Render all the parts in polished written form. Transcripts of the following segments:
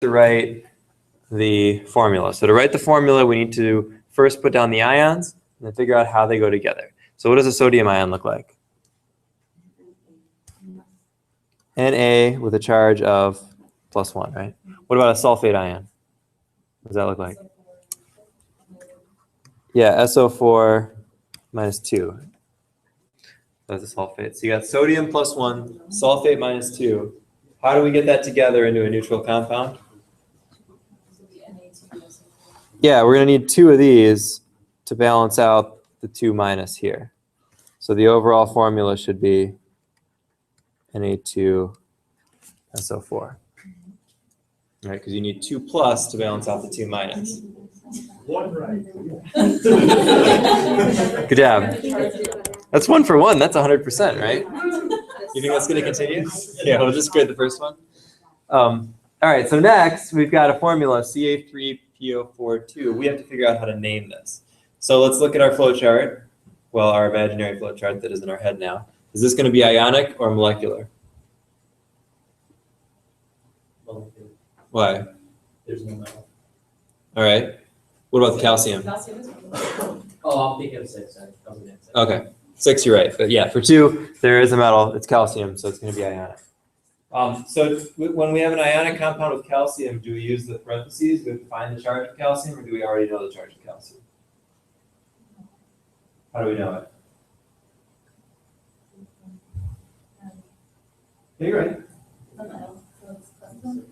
to write the formula. So to write the formula, we need to first put down the ions and then figure out how they go together. So what does a sodium ion look like? Na with a charge of +1, right? What about a sulfate ion? What does that look like? Yeah, SO4 minus 2. That's a sulfate. So you got sodium +1, sulfate -2. How do we get that together into a neutral compound? Yeah, we're going to need 2 of these to balance out the 2 minus here. So the overall formula should be Na2SO4. Right, because you need 2 plus to balance out the 2 minus. One right. Good job. That's 1 for 1. That's 100%, right? You think that's going to continue? Yeah, we'll just grade the first one. All right, so next we've got a formula, Ca3PO42. We have to figure out how to name this. So let's look at our flow chart. Well, our imaginary flow chart that is in our head now. Is this going to be ionic or molecular? Molecular. Why? There's no metal. All right. What about the calcium? Oh, I'm thinking of 6. Okay, 6, you're right. But yeah, for 2, there is a metal. It's calcium, so it's going to be ionic. So when we have an ionic compound with calcium, do we use the parentheses? Do we find the charge of calcium, or do we already know the charge of calcium? How do we know it? Yeah, you're right.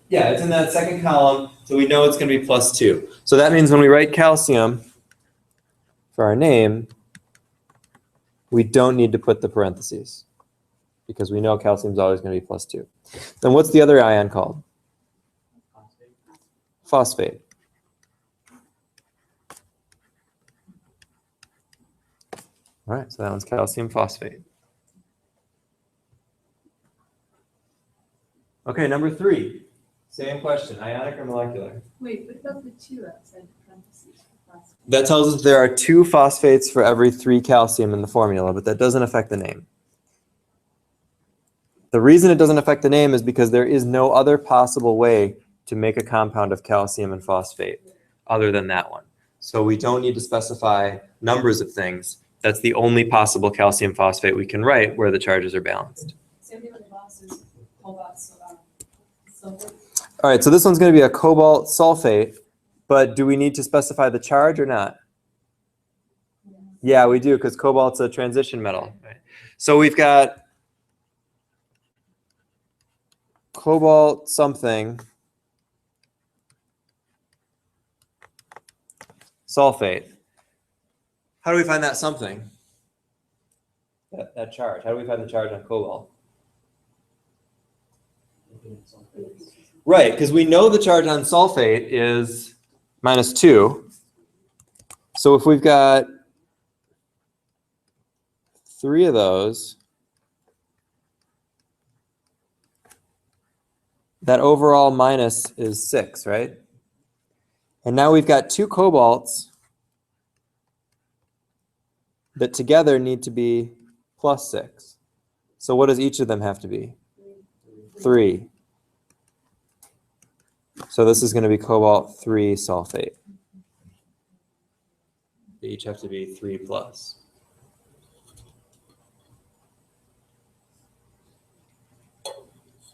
Yeah, it's in that second column, so we know it's going to be +2. So that means when we write calcium for our name, we don't need to put the parentheses because we know calcium is always going to be +2. Then what's the other ion called? Phosphate. All right, so that one's calcium phosphate. Okay, number 3. Same question, ionic or molecular? Wait, what about the 2 outside the parentheses? That tells us there are 2 phosphates for every 3 calcium in the formula, but that doesn't affect the name. The reason it doesn't affect the name is because there is no other possible way to make a compound of calcium and phosphate other than that one. So we don't need to specify numbers of things. That's the only possible calcium phosphate we can write where the charges are balanced. Same thing with the boxes, cobalt, sulfur. All right, so this one's going to be a cobalt sulfate, but do we need to specify the charge or not? Yeah, we do, because cobalt's a transition metal. Right? So we've got cobalt something sulfate. How do we find that something? That charge. How do we find the charge on cobalt? Right, because we know the charge on sulfate is -2. So if we've got 3 of those, that overall minus is 6, right? And now we've got 2 cobalts that together need to be +6. So what does each of them have to be? 3. So this is going to be cobalt 3 sulfate. They each have to be 3 plus.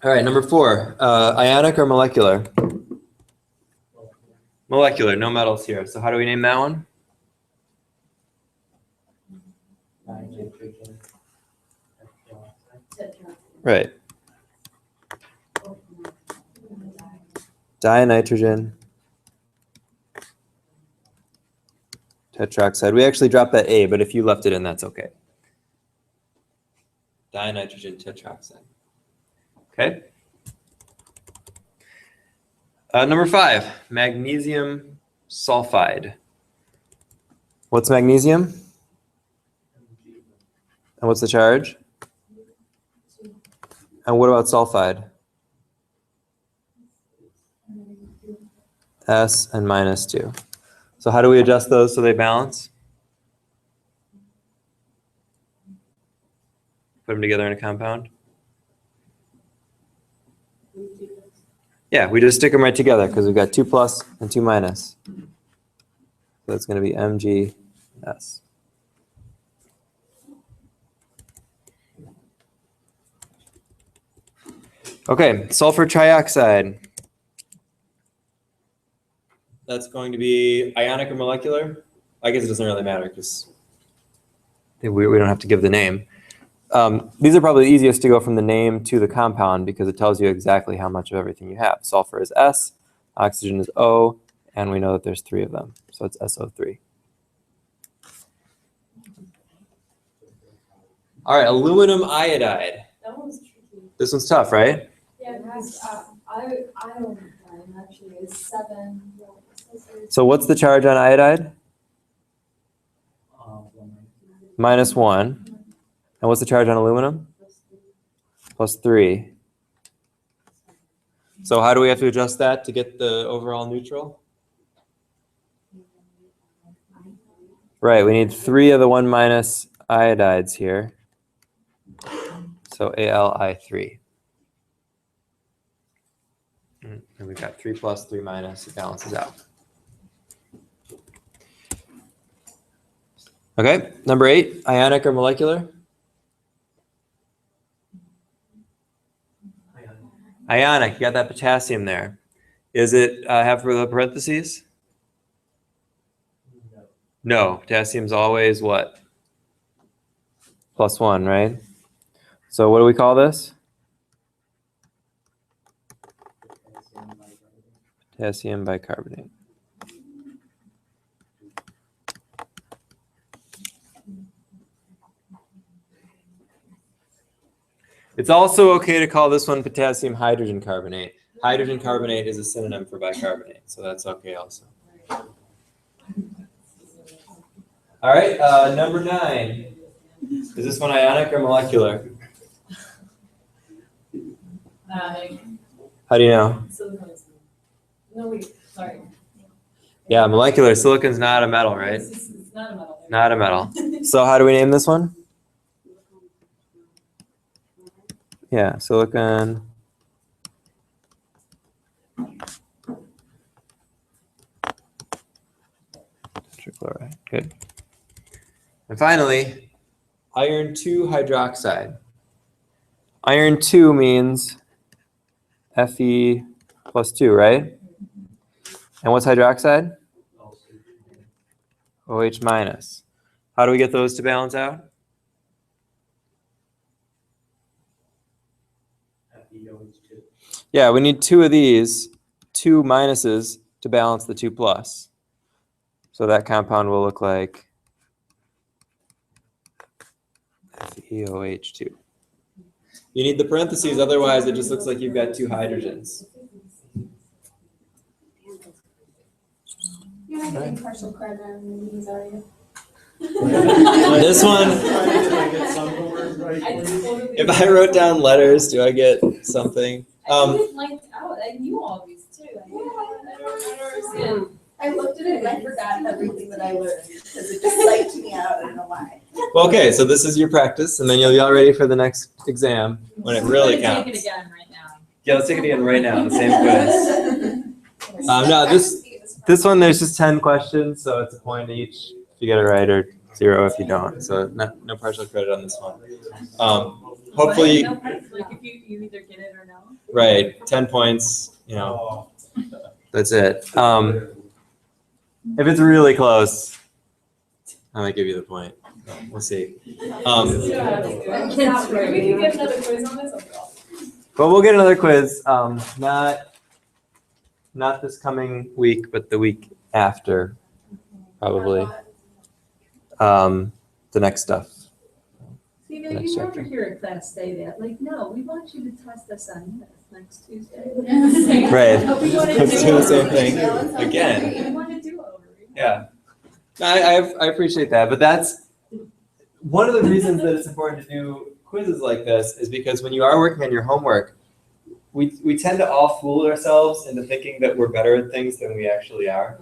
All right, number 4, ionic or molecular? Molecular, no metals here. So how do we name that one? Right. Dinitrogen tetroxide. We actually dropped that A, but if you left it in, that's okay. Dinitrogen tetroxide. Okay. Number 5, magnesium sulfide. What's magnesium? And what's the charge? And what about sulfide? S and -2. So how do we adjust those so they balance? Put them together in a compound? Yeah, we just stick them right together because we've got 2 plus and 2 minus. So that's going to be MgS. Okay, sulfur trioxide. That's going to be ionic or molecular. I guess it doesn't really matter because we don't have to give the name. These are probably easiest to go from the name to the compound because it tells you exactly how much of everything you have. Sulfur is S, oxygen is O, and we know that there's 3 of them. So it's SO3. All right, aluminum iodide. That one's tricky. This one's tough, right? Yeah, because iodine actually is 7. So what's the charge on iodide? 1 Minus 1. And what's the charge on aluminum? Plus 3. So how do we have to adjust that to get the overall neutral? Right, we need 3 of the 1 minus iodides here. So ALI3. And we've got 3 plus, 3 minus, it balances out. Okay, number 8, ionic or molecular? Ionic, you got that potassium there. Is it have the parentheses? No, potassium's always what? Plus 1, right? So what do we call this? Potassium bicarbonate. It's also okay to call this one potassium hydrogen carbonate. Hydrogen carbonate is a synonym for bicarbonate, so that's okay also. All right, number 9. Is this one ionic or molecular? How do you know? No, wait, sorry. Yeah, molecular. Silicon's not a metal, right? It's not a metal. Not a metal. So how do we name this one? Yeah, silicon. Tetrachloride. Good. And finally, iron 2 hydroxide. Iron 2 means Fe plus 2, right? And what's hydroxide? OH minus. How do we get those to balance out? Yeah, we need 2 of these, 2 minuses to balance the 2 plus. So that compound will look like FeOH2. You need the parentheses, otherwise it just looks like you've got 2 hydrogens. You're not getting partial credit on these, are you? This one, if I wrote down letters, do I get something? I didn't like out. I knew all these too. I don't understand. I looked at it and I forgot everything that I learned because it just psyched me out. I don't know why. Well, okay, so this is your practice, and then you'll be all ready for the next exam when it really counts. Take it again right now. Yeah, let's take it again right now, the same quiz. No, this one, there's just 10 questions, so it's a point each if you get it right, or 0 if you don't. So no partial credit on this one. Hopefully, No, like if you either get it or no. right, 10 points, you know, that's it. If it's really close, I might give you the point. We'll see. We can get another quiz on this. But we'll get another quiz, not this coming week, but the week after, probably. The next stuff. See, Next you never chapter. hear a class say that. Like, no, we want you to test us on this next Tuesday. Right. We want to Let's do do the it. same thing again. We want to do it over. Yeah. I appreciate that, but that's one of the reasons that it's important to do quizzes like this is because when you are working on your homework, we tend to all fool ourselves into thinking that we're better at things than we actually are.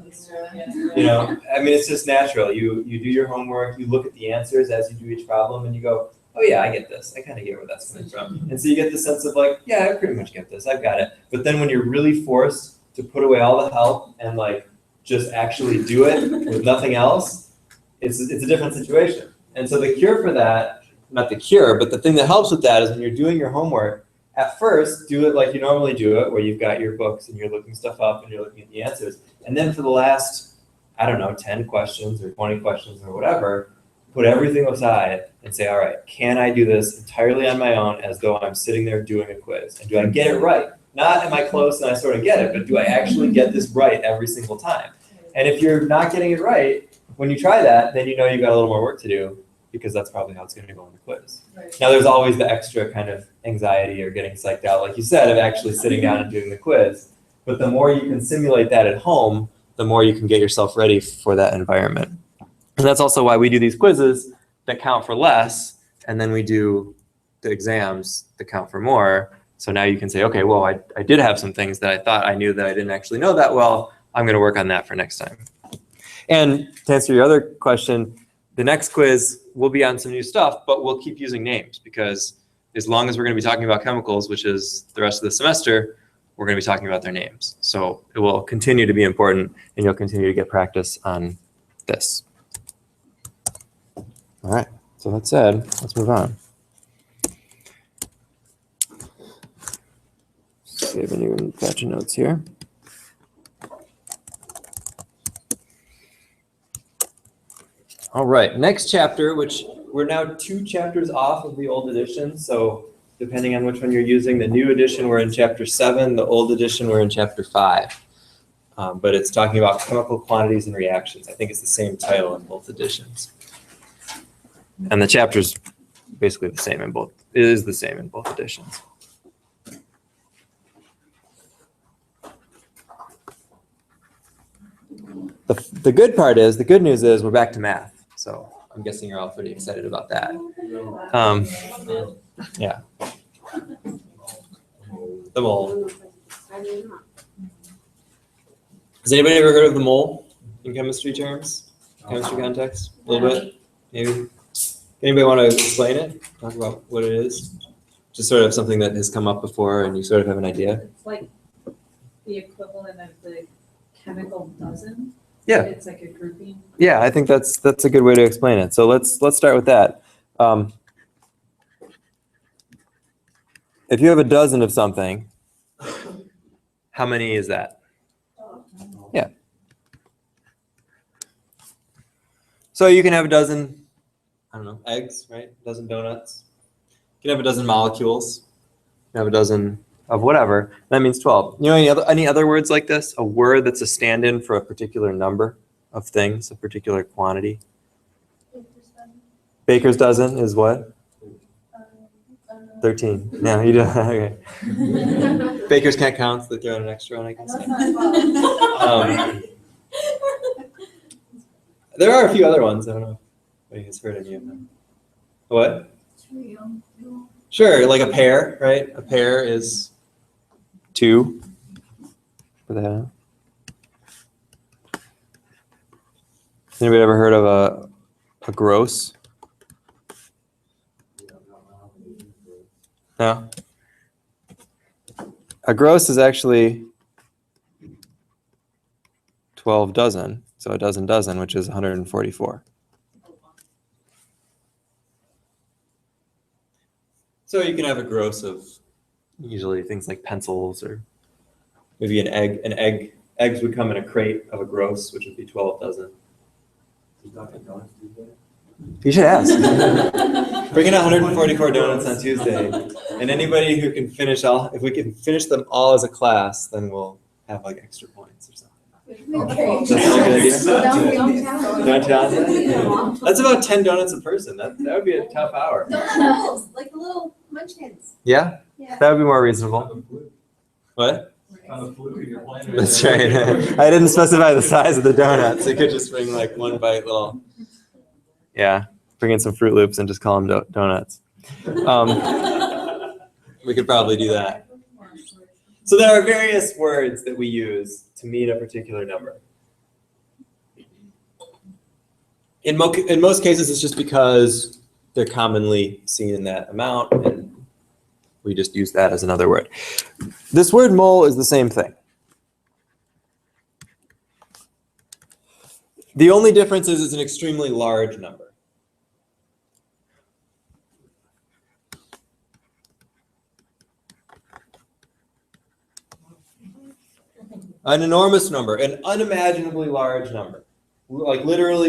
You know, I mean, it's just natural. You do your homework, you look at the answers as you do each problem, and you go, oh yeah, I get this. I kind of get where that's coming from. And so you get the sense of like, yeah, I pretty much get this. I've got it. But then when you're really forced to put away all the help and like just actually do it with nothing else, it's a different situation. And so the cure for that, not the cure, but the thing that helps with that is when you're doing your homework, at first, do it like you normally do it, where you've got your books and you're looking stuff up and you're looking at the answers. And then for the last, I don't know, 10 questions or 20 questions or whatever, put everything aside and say, all right, can I do this entirely on my own as though I'm sitting there doing a quiz? And do I get it right? Not am I close and I sort of get it, but do I actually get this right every single time? And if you're not getting it right, when you try that, then you know you've got a little more work to do, because that's probably how it's going to go in the quiz. Right. Now, there's always the extra kind of anxiety or getting psyched out, like you said, of actually sitting down and doing the quiz. But the more you can simulate that at home, the more you can get yourself ready for that environment. And that's also why we do these quizzes that count for less, and then we do the exams that count for more. So now you can say, okay, well, I did have some things that I thought I knew that I didn't actually know that well. I'm going to work on that for next time. And to answer your other question, the next quiz will be on some new stuff, but we'll keep using names, because as long as we're going to be talking about chemicals, which is the rest of the semester, we're going to be talking about their names. So it will continue to be important, and you'll continue to get practice on this. All right, so that said, let's move on. Save a new batch of notes here. All right, next chapter, which we're now 2 chapters off of the old edition. So depending on which one you're using, the new edition, we're in chapter 7, the old edition, we're in chapter 5. But it's talking about chemical quantities and reactions. I think it's the same title in both editions. And the chapter's basically the same in both. It is the same in both editions. The good part is, the good news is we're back to math. So I'm guessing you're all pretty excited about that. Yeah. The mole. Has anybody ever heard of the mole in chemistry terms? Chemistry context? A little bit? Maybe? Anybody want to explain it? Talk about what it is? Just sort of something that has come up before and you sort of have an idea? It's like the equivalent of the chemical dozen. Yeah. It's like a grouping. Yeah, I think that's a good way to explain it. So let's start with that. If you have a dozen of something, how many is that? Yeah. So you can have a dozen, I don't know, eggs, right? A dozen donuts. You can have a dozen molecules. You can have a dozen of whatever. That means 12. You know any other words like this? A word that's a stand-in for a particular number of things, a particular quantity. Baker's dozen is what? 13. No, you don't. Okay. Bakers can't count, so they throw in an extra one, I guess. There are a few other ones. I don't know if you guys heard any of them. What? Sure, like a pair, right? A pair is 2. For that. Anybody ever heard of a gross? No? A gross is actually 12 dozen. So a dozen, which is 144. So you can have a gross of usually things like pencils, or maybe an egg. Eggs would come in a crate of a gross, which would be 12 dozen. You should ask. Bring in 144 donuts on Tuesday, and anybody who can finish if we can finish them all as a class, then we'll have like extra points or something. Okay. That's not a good idea. Downtown? That's about 10 donuts a person. That would be a tough hour. Donuts, like the little munchkins. Yeah? Yeah. That would be more reasonable. What? On the flu, you're playing. That's right. I didn't specify the size of the donuts. You could just bring like one bite little. Yeah. Bring in some Fruit Loops and just call them donuts. We could probably do that. So there are various words that we use to mean a particular number. In most cases, it's just because they're commonly seen in that amount, and we just use that as another word. This word mole is the same thing. The only difference is it's an extremely large number. An enormous number, an unimaginably large number. Like literally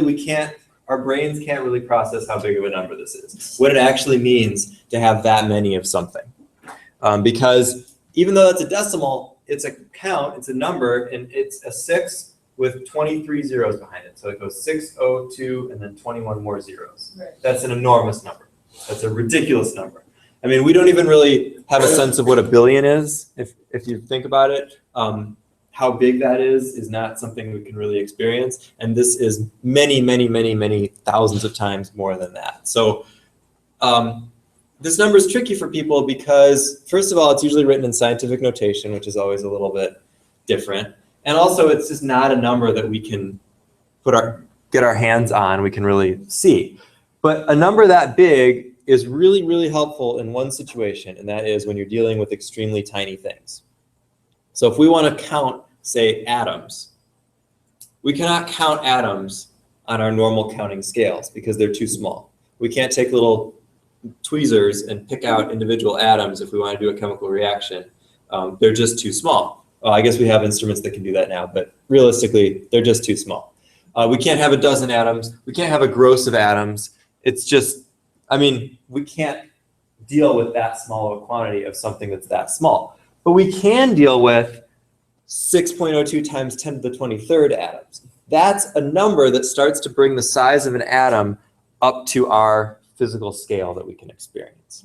our brains can't really process how big of a number this is. What it actually means to have that many of something. Because even though that's a decimal, it's a count, it's a number, and it's a 6 with 23 zeros behind it. So it goes 6, 0, 2, and then 21 more zeros. Right. That's an enormous number. That's a ridiculous number. I mean, we don't even really have a sense of what a billion is, if you think about it. How big that is not something we can really experience. And this is many, many, many, many thousands of times more than that. So this number is tricky for people because, first of all, it's usually written in scientific notation, which is always a little bit different. And also, it's just not a number that we can get our hands on, we can really see. But a number that big is really, really helpful in one situation, and that is when you're dealing with extremely tiny things. So if we want to count, say, atoms, we cannot count atoms on our normal counting scales because they're too small. We can't take little tweezers and pick out individual atoms if we want to do a chemical reaction. They're just too small. Well, I guess we have instruments that can do that now, but realistically, they're just too small. We can't have a dozen atoms. We can't have a gross of atoms. It's just, I mean, we can't deal with that small of a quantity of something that's that small. But we can deal with 6.02 times 10 to the 23rd atoms. That's a number that starts to bring the size of an atom up to our physical scale that we can experience.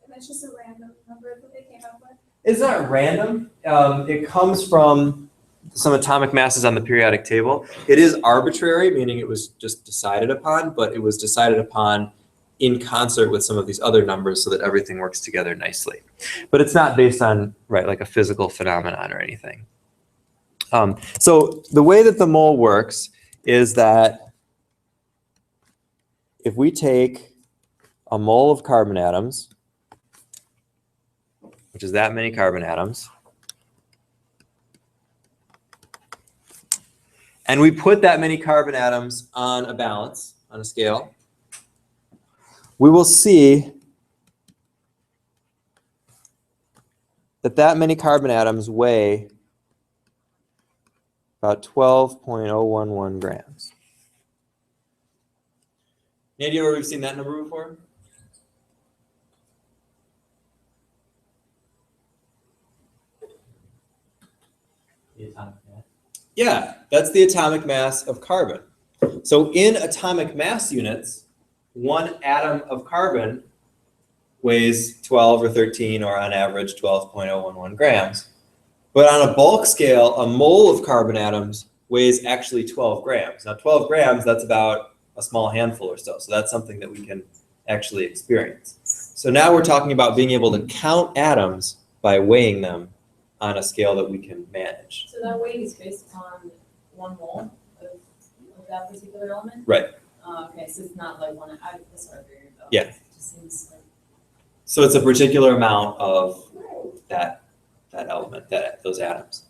And that's just a random number that they came up with? It's not random. It comes from some atomic masses on the periodic table. It is arbitrary, meaning it was just decided upon, but it was decided upon in concert with some of these other numbers so that everything works together nicely. But it's not based on, right, like a physical phenomenon or anything. So the way that the mole works is that if we take a mole of carbon atoms, which is that many carbon atoms, and we put that many carbon atoms on a balance, on a scale, we will see that that many carbon atoms weigh about 12.011 grams. Any idea where we've seen that number before? The atomic mass. Yeah, that's the atomic mass of carbon. So in atomic mass units, one atom of carbon weighs 12 or 13, or on average 12.011 grams. But on a bulk scale, a mole of carbon atoms weighs actually 12 grams. Now 12 grams, that's about a small handful or so. So that's something that we can actually experience. So now we're talking about being able to count atoms by weighing them on a scale that we can manage. So that weight is based upon 1 mole of that particular element? Right. Okay, so it's not like one, that's what I figured though. Yeah. It just seems like. So it's a particular amount of that element, those atoms.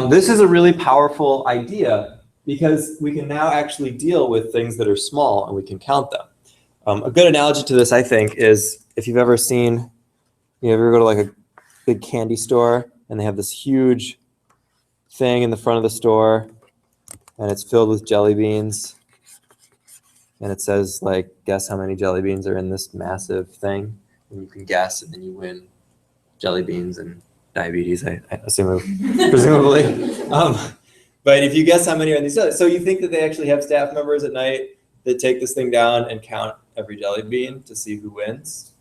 This is a really powerful idea because we can now actually deal with things that are small and we can count them. A good analogy to this, I think, is if you've ever seen, you ever go to like a big candy store and they have this huge thing in the front of the store and it's filled with jelly beans and it says like, guess how many jelly beans are in this massive thing, and you can guess and then you win jelly beans and diabetes, I assume, presumably. But if you guess how many are in these, so you think that they actually have staff members at night that take this thing down and count every jelly bean to see who wins?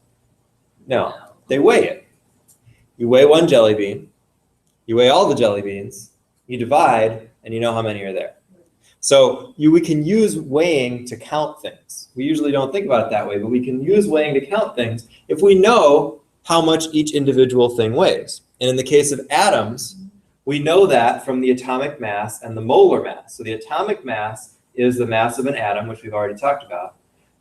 No, they weigh it. You weigh one jelly bean, you weigh all the jelly beans, you divide, and you know how many are there. So we can use weighing to count things. We usually don't think about it that way, but we can use weighing to count things if we know how much each individual thing weighs. And in the case of atoms, we know that from the atomic mass and the molar mass. So the atomic mass is the mass of an atom, which we've already talked about.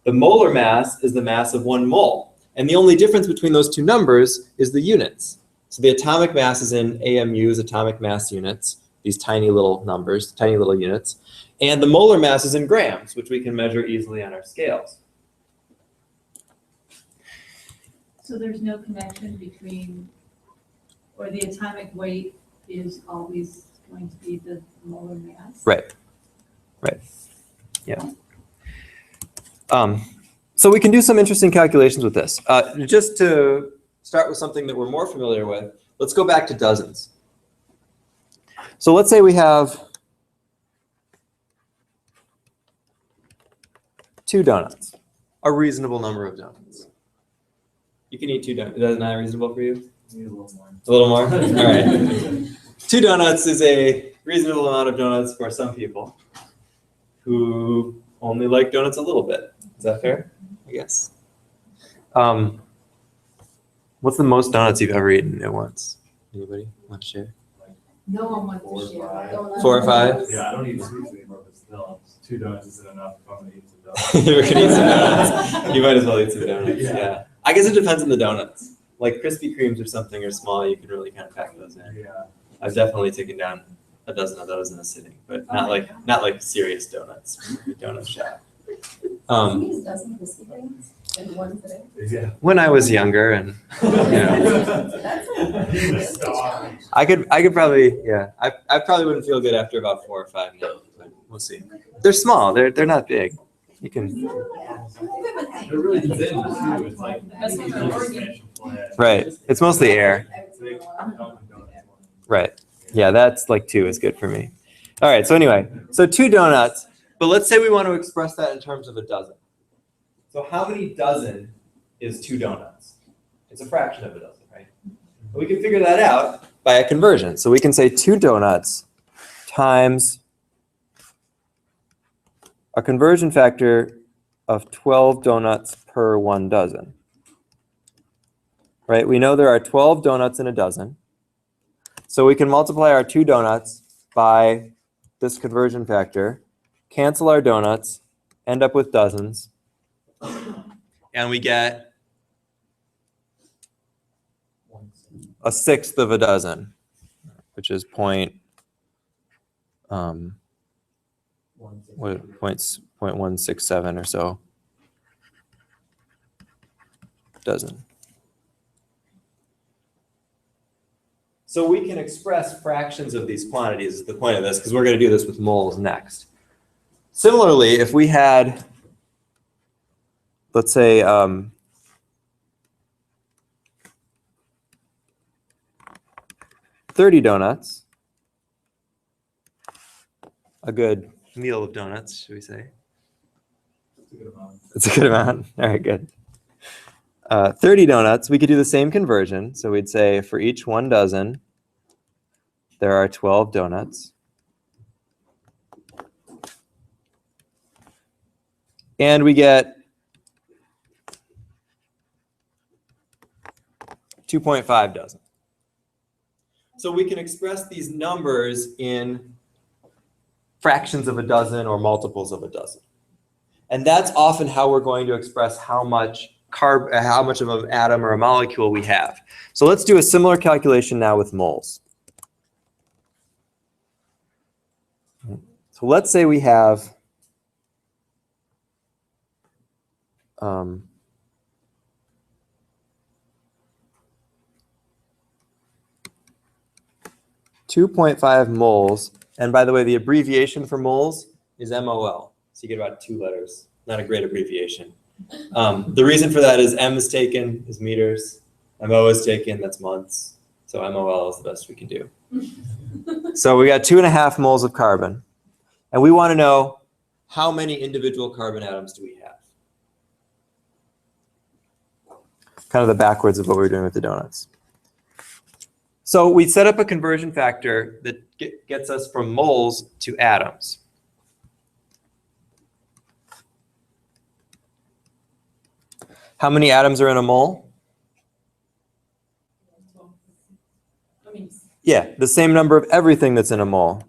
The molar mass is the mass of 1 mole. And the only difference between those two numbers is the units. So the atomic mass is in AMUs, atomic mass units, these tiny little numbers, tiny little units. And the molar mass is in grams, which we can measure easily on our scales. So there's no connection between, or the atomic weight is always going to be the molar mass? Right. Yeah. So we can do some interesting calculations with this. Just to start with something that we're more familiar with, let's go back to dozens. So let's say we have 2 donuts, a reasonable number of donuts. You can eat 2 donuts. Is that not reasonable for you? Need a little more. A little more? All right. 2 donuts is a reasonable amount of donuts for some people who only like donuts a little bit. Is that fair? I guess. What's the most donuts you've ever eaten at once? Anybody want to share? No one wants 4 or to share. 5. Donuts. 4 or 5? Yeah, I don't eat sweets anymore, but still, 2 donuts isn't enough if I'm gonna eat some donuts. You're gonna eat some donuts. You might as well eat some donuts. Yeah. Yeah. I guess it depends on the donuts. Like Krispy Kremes or something are small, you can really kind of pack those in. Yeah. I've definitely taken down a dozen of those in a sitting, but not like serious donuts from a donut shop. Can you use dozen Krispy Kremes in one sitting? Yeah. When I was younger, and That's I could probably, yeah, I probably wouldn't feel good after about 4 or 5 now, but we'll see. They're small. They're not big. You can. It really depends too. It's like That's what they're working. Right. It's mostly air. Right. Yeah, that's like 2 is good for me. All right. So anyway, so 2 donuts, but let's say we want to express that in terms of a dozen. So how many dozen is 2 donuts? It's a fraction of a dozen, right? We can figure that out by a conversion. So we can say 2 donuts times a conversion factor of 12 donuts per 1 dozen. Right? We know there are 12 donuts in a dozen. So we can multiply our 2 donuts by this conversion factor, cancel our donuts, end up with dozens, and we get a sixth of a dozen, which is point 0.167 or so dozen. So we can express fractions of these quantities is the point of this, because we're going to do this with moles next. Similarly, if we had, let's say, 30 donuts, a good meal of donuts, should we say? It's a good amount. It's a good amount. All right, good. 30 donuts, we could do the same conversion. So we'd say for each 1 dozen, there are 12 donuts. And we get 2.5 dozen. So we can express these numbers in fractions of a dozen or multiples of a dozen. And that's often how we're going to express how much of an atom or a molecule we have. So let's do a similar calculation now with moles. So let's say we have 2.5 moles. And by the way, the abbreviation for moles is MOL. So you get about 2 letters. Not a great abbreviation. The reason for that is M is taken is meters. MO is taken, that's months. So MOL is the best we can do. So we got 2.5 moles of carbon. And we want to know how many individual carbon atoms do we have? Kind of the backwards of what we were doing with the donuts. So we set up a conversion factor that gets us from moles to atoms. How many atoms are in a mole? Yeah, the same number of everything that's in a mole.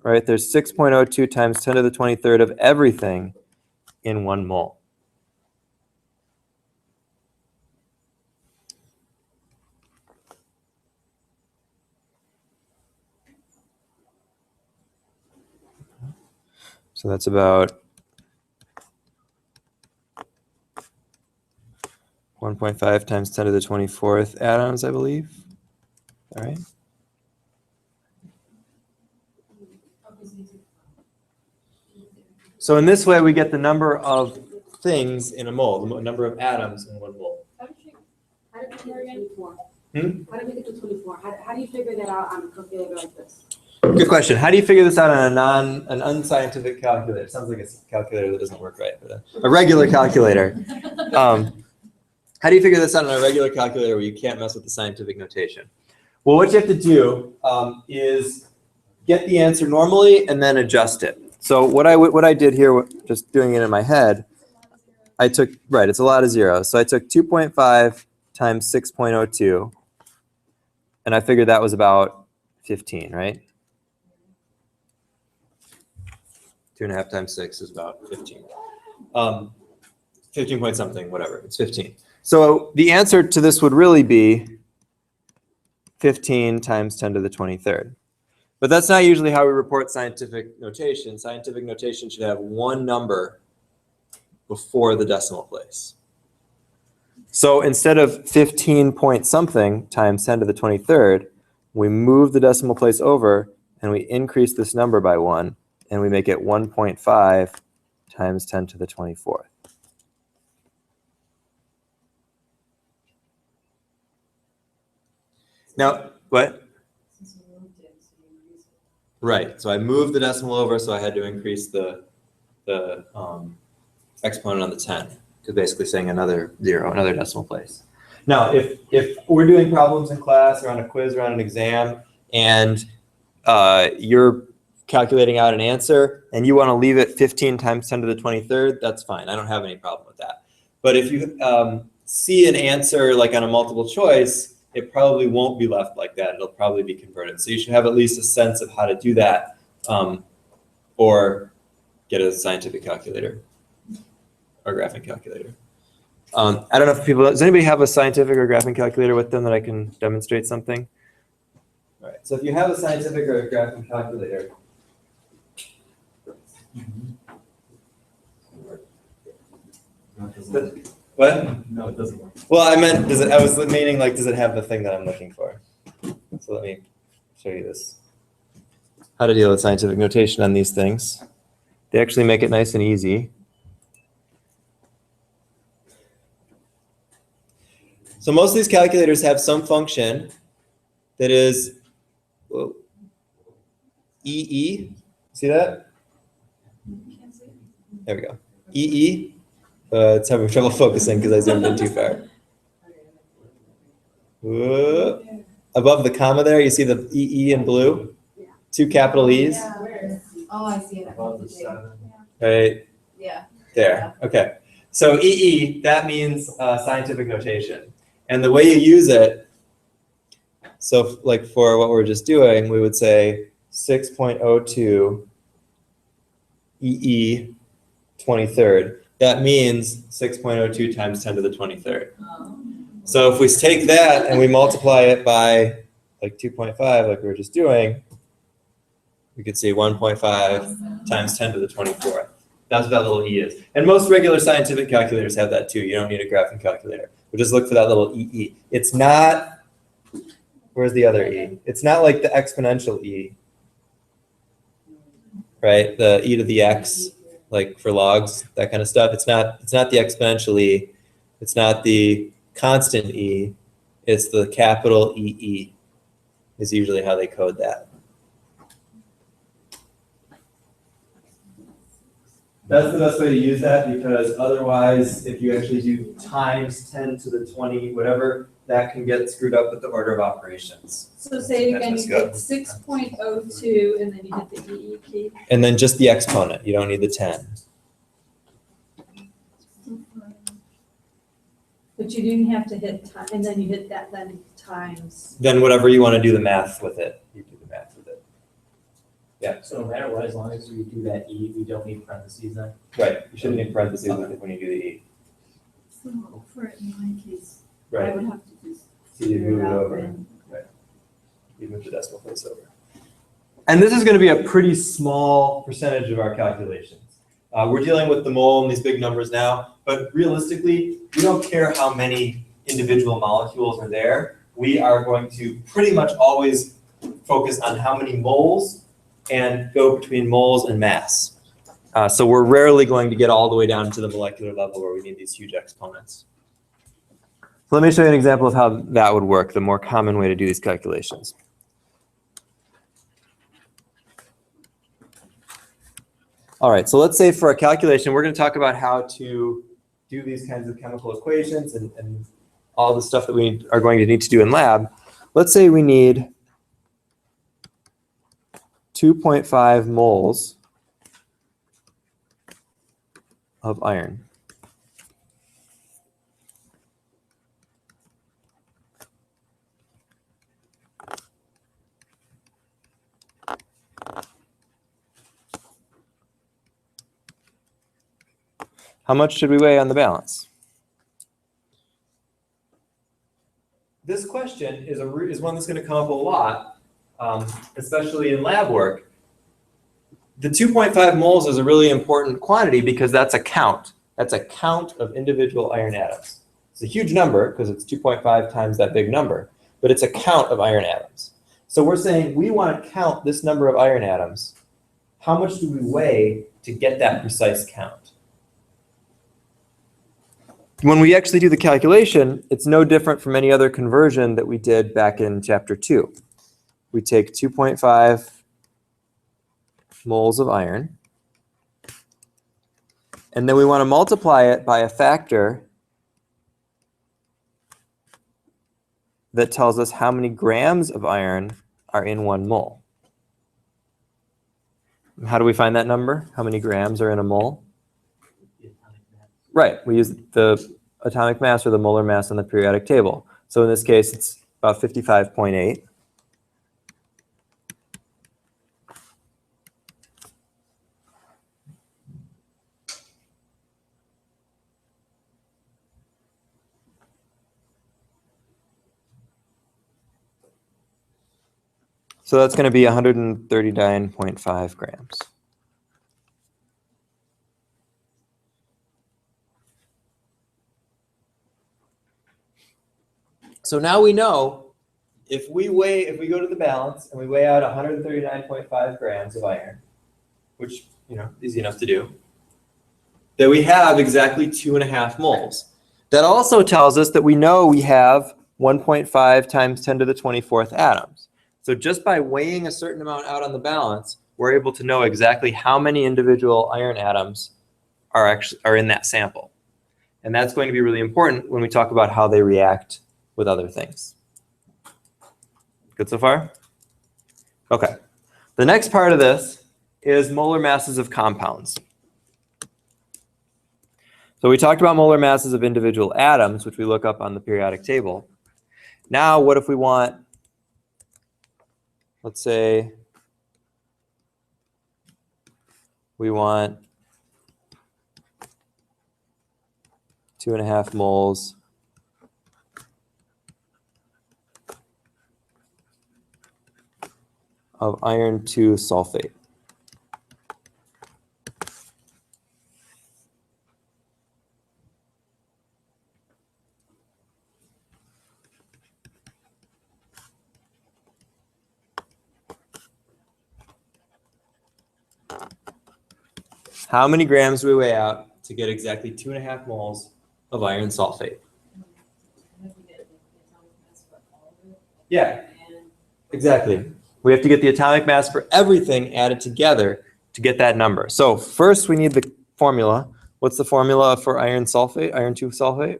Right? There's 6.02 times 10 to the 23rd of everything in 1 mole. So that's about 1.5 times 10 to the 24th atoms, I believe. All right. So in this way, we get the number of things in a mole, the number of atoms in one mole. How did we get to 24? Hmm? How did we get to 24? How do you figure that out on a calculator like this? Good question. How do you figure this out on an unscientific calculator? It sounds like a calculator that doesn't work right, but a regular calculator. How do you figure this out on a regular calculator where you can't mess with the scientific notation? Well, what you have to do is get the answer normally and then adjust it. So what I did here, just doing it in my head, I took, right, it's a lot of zeros. So I took 2.5 times 6.02, and I figured that was about 15, right? 2.5 times 6 is about 15. 15 point something, whatever, it's 15. So the answer to this would really be 15 times 10 to the 23rd. But that's not usually how we report scientific notation. Scientific notation should have one number before the decimal place. So instead of 15 point something times 10 to the 23rd, we move the decimal place over and we increase this number by 1, and we make it 1.5 times 10 to the 24th. Now, what? Right, so I moved the decimal over, so I had to increase the exponent on the 10, to basically saying another 0, another decimal place. Now, if we're doing problems in class or on a quiz or on an exam, and you're calculating out an answer, and you want to leave it 15 times 10 to the 23rd, that's fine. I don't have any problem with that. But if you see an answer like on a multiple choice, it probably won't be left like that. It'll probably be converted. So you should have at least a sense of how to do that, or get a scientific calculator or graphing calculator. I don't know if people, does anybody have a scientific or graphing calculator with them that I can demonstrate something? All right, so if you have a scientific or a graphing calculator, what? No, it doesn't work. Well, I meant, I was meaning like, does it have the thing that I'm looking for? So let me show you this. How to deal with scientific notation on these things. They actually make it nice and easy. So most of these calculators have some function that is, whoa, EE. See that? There we go. EE. It's having trouble focusing because I zoomed in too far. Whoa. Above the comma there, you see the EE in blue? 2 capital E's. Oh, I see it. Above the 7. Right Yeah. there. Okay. So EE, that means scientific notation. And the way you use it, so like for what we're just doing, we would say 6.02 EE 23rd. That means 6.02 times 10 to the 23rd. So if we take that and we multiply it by like 2.5, like we were just doing, we could see 1.5 times 10 to the 24th. That's what that little E is. And most regular scientific calculators have that too. You don't need a graphing calculator. We'll just look for that little EE. It's not, where's the other E? It's not like the exponential E, right? The E to the X, like for logs, that kind of stuff. It's not the exponential E. It's not the constant E. It's the capital EE is usually how they code that. That's the best way to use that, because otherwise, if you actually do times 10 to the 20, whatever, that can get screwed up with the order of operations. So say it again, Let's you go. hit 6.02 and then you hit the EE key. And then just the exponent. You don't need the 10. But you didn't have to hit time, and then you hit that then times. Then whatever you want to do the math with it, you do the math with it. Yeah. So no matter what, as long as we do that E, we don't need parentheses then? Right. You shouldn't need parentheses when you do the E. So for in my case, I Right. would have to just. So you move it figure out over. when- Right. You move the decimal place over. And this is going to be a pretty small percentage of our calculations. We're dealing with the mole and these big numbers now, but realistically, we don't care how many individual molecules are there. We are going to pretty much always focus on how many moles and go between moles and mass. So we're rarely going to get all the way down to the molecular level where we need these huge exponents. So let me show you an example of how that would work, the more common way to do these calculations. All right, so let's say for a calculation, we're going to talk about how to do these kinds of chemical equations and all the stuff that we are going to need to do in lab. Let's say we need 2.5 moles of iron. How much should we weigh on the balance? This question is one that's going to come up a lot, especially in lab work. The 2.5 moles is a really important quantity because that's a count. That's a count of individual iron atoms. It's a huge number because it's 2.5 times that big number, but it's a count of iron atoms. So we're saying we want to count this number of iron atoms. How much do we weigh to get that precise count? When we actually do the calculation, it's no different from any other conversion that we did back in chapter 2. We take 2.5 moles of iron, and then we want to multiply it by a factor that tells us how many grams of iron are in 1 mole. How do we find that number? How many grams are in a mole? Right, we use the atomic mass or the molar mass on the periodic table. So in this case, it's about 55.8. So that's going to be 139.5 grams. So now we know if we go to the balance and we weigh out 139.5 grams of iron, which, easy enough to do, that we have exactly 2.5 moles. That also tells us that we know we have 1.5 times 10 to the 24th atoms. So just by weighing a certain amount out on the balance, we're able to know exactly how many individual iron atoms are in that sample. And that's going to be really important when we talk about how they react with other things. Good so far? Okay. The next part of this is molar masses of compounds. So we talked about molar masses of individual atoms, which we look up on the periodic table. Now, what if we want, let's say, we want 2.5 moles of iron 2 sulfate. How many grams do we weigh out to get exactly 2.5 moles of iron sulfate? Yeah, exactly. We have to get the atomic mass for everything added together to get that number. So first we need the formula. What's the formula for iron sulfate, iron 2 sulfate?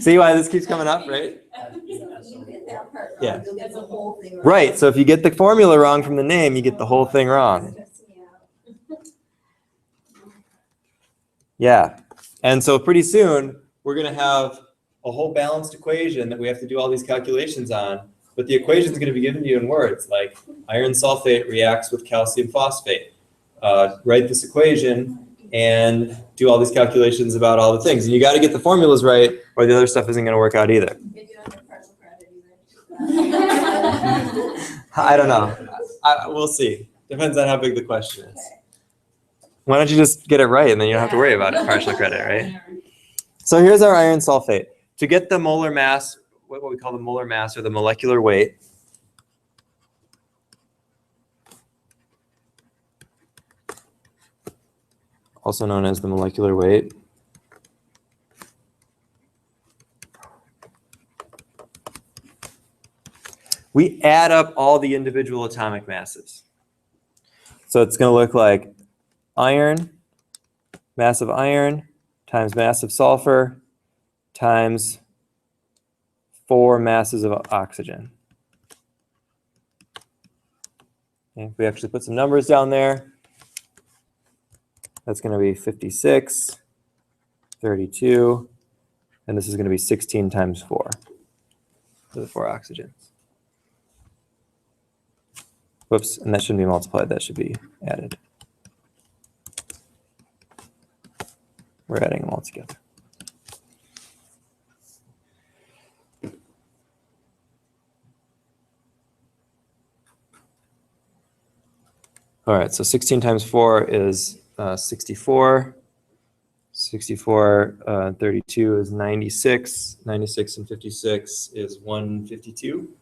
See why this keeps coming up, right? You get that part wrong, Yeah. you'll get the whole thing wrong. Right, so if you get the formula wrong from the name, you get the whole thing wrong. Yeah, and so pretty soon we're going to have a whole balanced equation that we have to do all these calculations on, but the equation is going to be given to you in words like iron sulfate reacts with calcium phosphate. Write this equation and do all these calculations about all the things. And you got to get the formulas right or the other stuff isn't going to work out either. If you don't have partial credit, I don't know. We'll see. Depends on how big the question is. Why don't you just get it right and then you don't have to worry about it, partial credit, right? So here's our iron sulfate. To get the molar mass, what we call the molar mass or the molecular weight, also known as the molecular weight, we add up all the individual atomic masses. So it's going to look like iron, mass of iron, times mass of sulfur, times 4 masses of oxygen. Okay, we actually put some numbers down there. That's going to be 56, 32, and this is going to be 16 times 4 for the 4 oxygens. Whoops, and that shouldn't be multiplied, that should be added. We're adding them all together. All right, so 16 times 4 is 64. 64, 32 is 96. 96 and 56 is 152,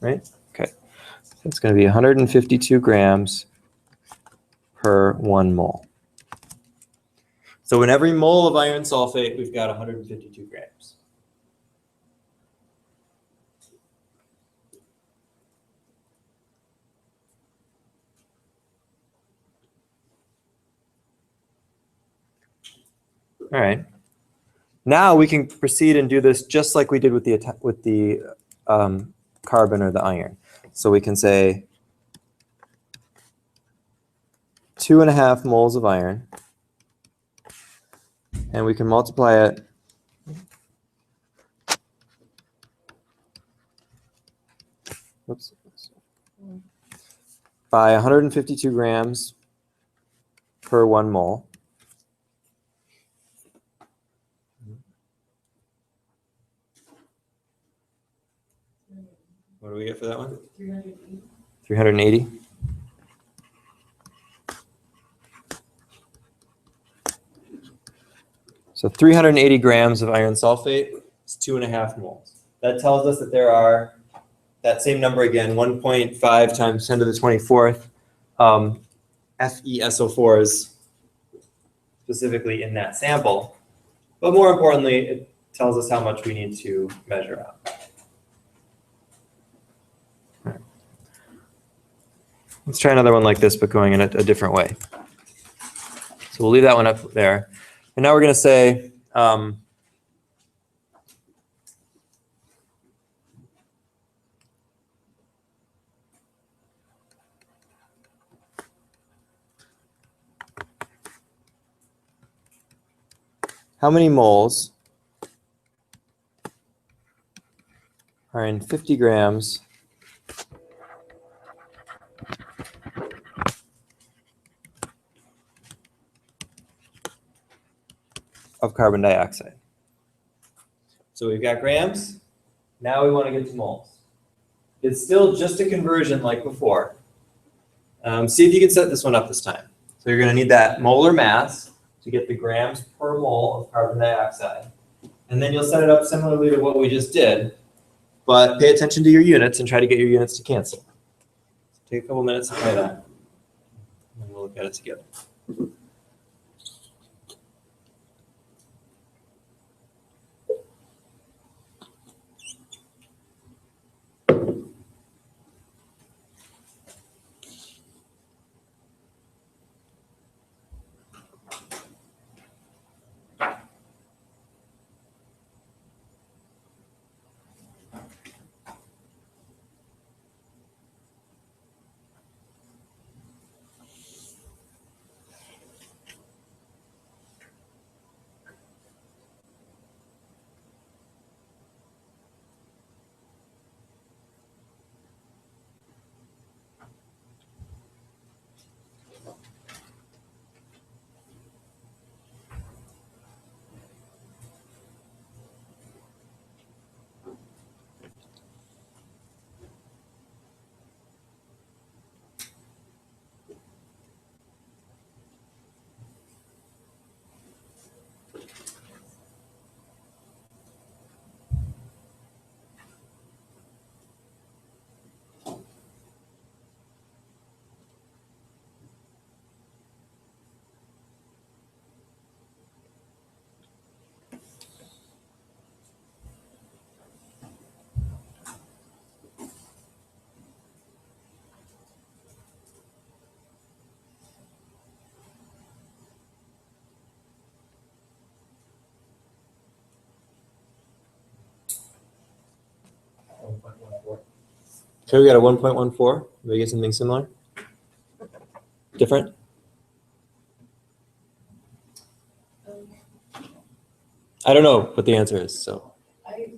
right? Okay, so it's going to be 152 grams per 1 mole. So in every mole of iron sulfate, we've got 152 grams. All right. Now we can proceed and do this just like we did with the carbon or the iron. So we can say 2.5 moles of iron, and we can multiply it by 152 grams per 1 mole. What do we get for that one? 380. 380. So 380 grams of iron sulfate is 2.5 moles. That tells us that there are, that same number again, 1.5 times 10 to the 24th FeSO4s specifically in that sample. But more importantly, it tells us how much we need to measure out. Right. Let's try another one like this, but going in a different way. So we'll leave that one up there. And now we're going to say, how many moles are in 50 grams of carbon dioxide? So we've got grams. Now we want to get to moles. It's still just a conversion like before. See if you can set this one up this time. So you're going to need that molar mass to get the grams per mole of carbon dioxide. And then you'll set it up similarly to what we just did, but pay attention to your units and try to get your units to cancel. Take a couple minutes to try that, and we'll look at it together. Okay, we got a 1.14. We get something similar? Different? I don't know what the answer is, so. I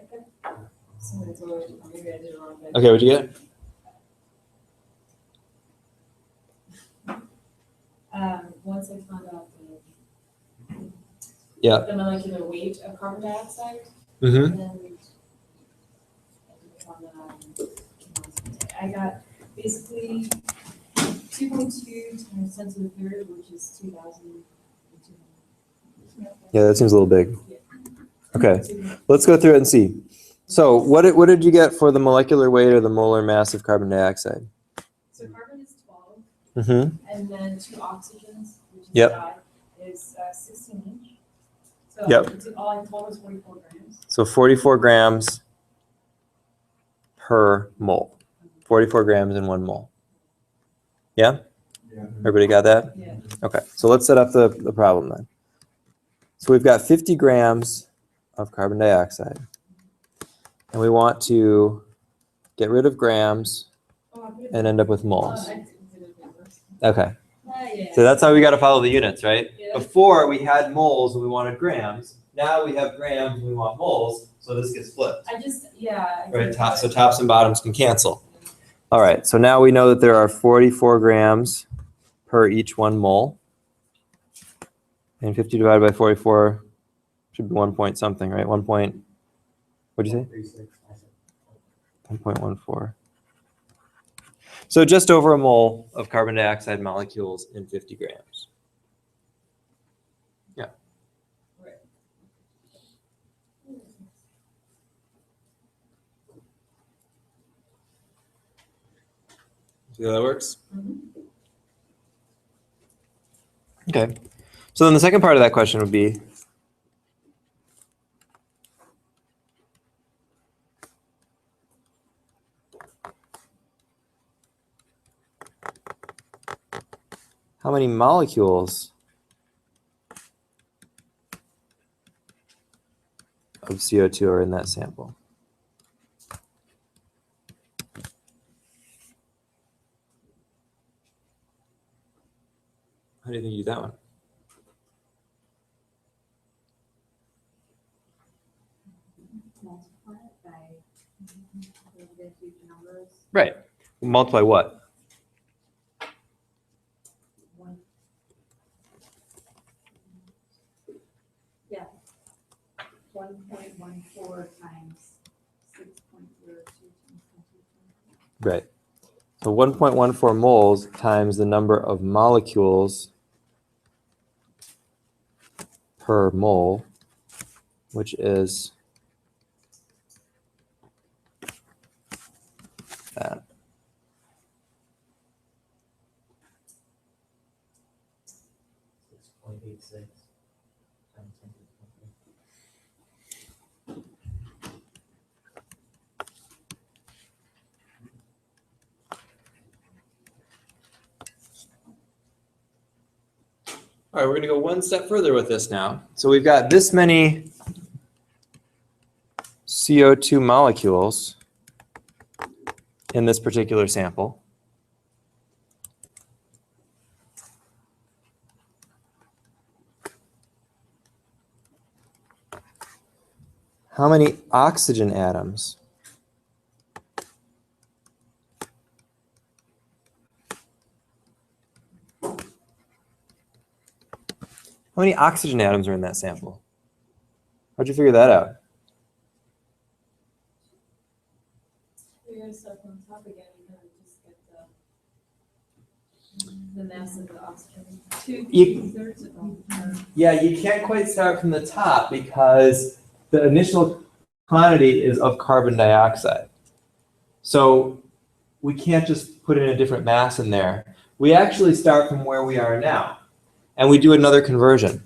got something to, maybe I did it wrong. but- Okay, what'd you get? Once I found out Yeah. the molecular weight of carbon dioxide, Mm-hmm. and then I got basically 2.2 times 10 to the third, which is 2,000. Yeah, that seems a little big. Okay, let's go through it and see. So what did you get for the molecular weight or the molar mass of carbon dioxide? So carbon is 12, Mm-hmm. and then 2 oxygens, which is Yep. 5, is 16 each. So Yep. it's all in total is 44 grams. So 44 grams per mole. 44 grams in 1 mole. Yeah? Yeah. Everybody got that? Yeah. Okay, so let's set up the problem then. So we've got 50 grams of carbon dioxide. And we want to get rid of grams Oh, I put it- and end up with oh, moles. I did it reverse. Okay, Yeah. so that's how we got to follow the units, right? Yeah. Before we had moles and we wanted grams. Now we have grams and we want moles, so this gets flipped. I just, yeah. I Right, did so it. tops and bottoms can cancel. All right, so now we know that there are 44 grams per each 1 mole. And 50 divided by 44 should be 1 point something, right? 1 point, what'd you say? 36, I said. 1.14. So just over a mole of carbon dioxide molecules in 50 grams. Yeah. Right. See how that works? Mhm. Okay. So then the second part of that question would be, how many molecules of CO2 are in that sample? How do you think you do that one? Multiply it by the huge numbers. Right. Multiply what? One. Yeah. 1.14 times 6.02 times 22. Right. So 1.14 moles times the number of molecules per mole, which is that. 6.86 times 10 to the 20. All right, we're going to go one step further with this now. So we've got this many CO2 molecules in this particular sample. How many oxygen atoms How many oxygen atoms are in that sample? How'd you figure that out? You're gonna start from the top again, you're gonna just get the mass of the oxygen. You- 2/3 of them are. Yeah, you can't quite start from the top because the initial quantity is of carbon dioxide. So we can't just put in a different mass in there. We actually start from where we are now, and we do another conversion.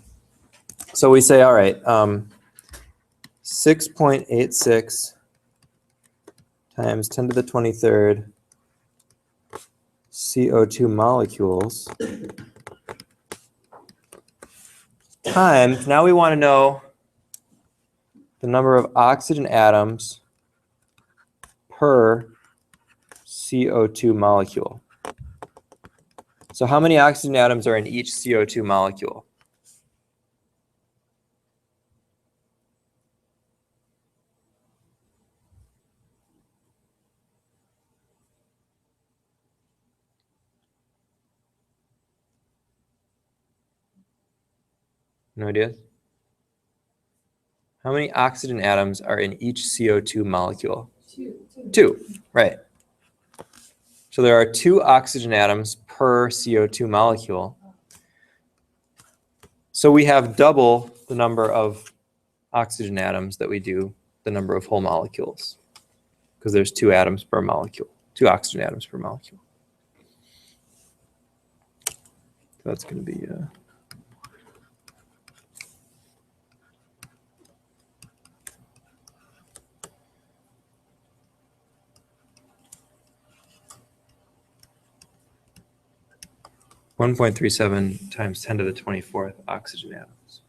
So we say, all right, 6.86 times 10 to the 23rd CO2 molecules times, now we want to know the number of oxygen atoms per CO2 molecule. So how many oxygen atoms are in each CO2 molecule? No ideas? How many oxygen atoms are in each CO2 molecule? Two, right. So there are 2 oxygen atoms per CO2 molecule. So we have double the number of oxygen atoms that we do the number of whole molecules, because there's 2 atoms per molecule, 2 oxygen atoms per molecule. So that's going to be 1.37 times 10 to the 24th oxygen atoms.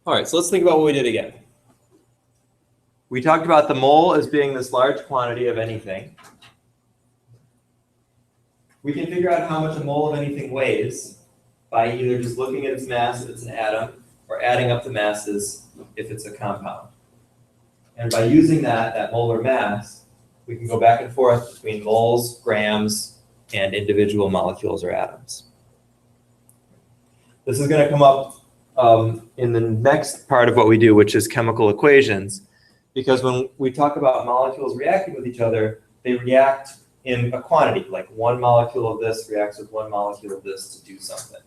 All right, so let's think about what we did again. We talked about the mole as being this large quantity of anything. We can figure out how much a mole of anything weighs by either just looking at its mass if it's an atom, or adding up the masses if it's a compound. And by using that molar mass, we can go back and forth between moles, grams, and individual molecules or atoms. This is going to come up in the next part of what we do, which is chemical equations. Because when we talk about molecules reacting with each other, they react in a quantity, like 1 molecule of this reacts with 1 molecule of this to do something.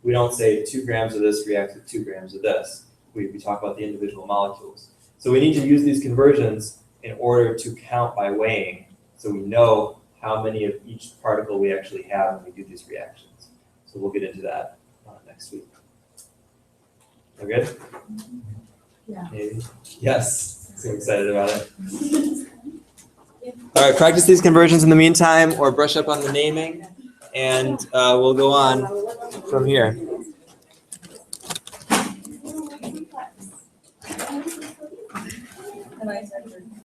We don't say 2 grams of this reacts with 2 grams of this. We talk about the individual molecules. So we need to use these conversions in order to count by weighing, so we know how many of each particle we actually have when we do these reactions. So we'll get into that next week. All good? Yeah. Maybe? Yes. So excited about it. All right, practice these conversions in the meantime, or brush up on the naming, and we'll go on from here. Am I starting?